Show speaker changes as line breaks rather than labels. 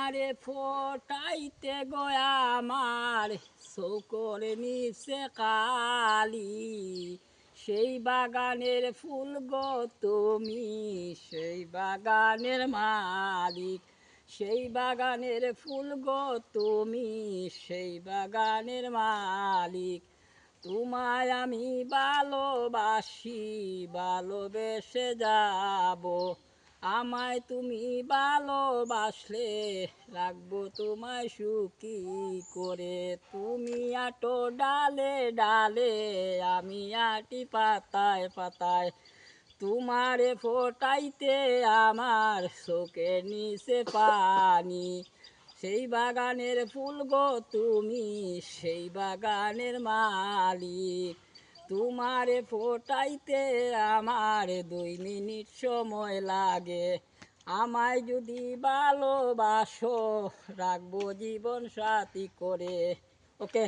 তোমারে ফোটাইতে গয়া আমার চৌকর নিচে কালি, সেই বাগানের ফুল গো তুমি, সেই বাগানের মালিক। সেই বাগানের ফুল গো তুমি, সেই বাগানের মালিক। তোমায় আমি ভালোবাসি, ভালোবেসে যাব। আমায় তুমি ভালোবাসলে রাখবো তোমায় সুখী করে। তুমি আটো ডালে ডালে, আমি আটি পাতায় পাতায়। তোমারে ফোটাইতে আমার চোখের নিচে পানি। সেই বাগানের ফুল গো তুমি, সেই বাগানের মালিক। তোমারে ফোটাইতে আমার 2 মিনিট সময় লাগে। আমায় যদি ভালোবাসো রাখবো জীবন সাথী করে। ওকে।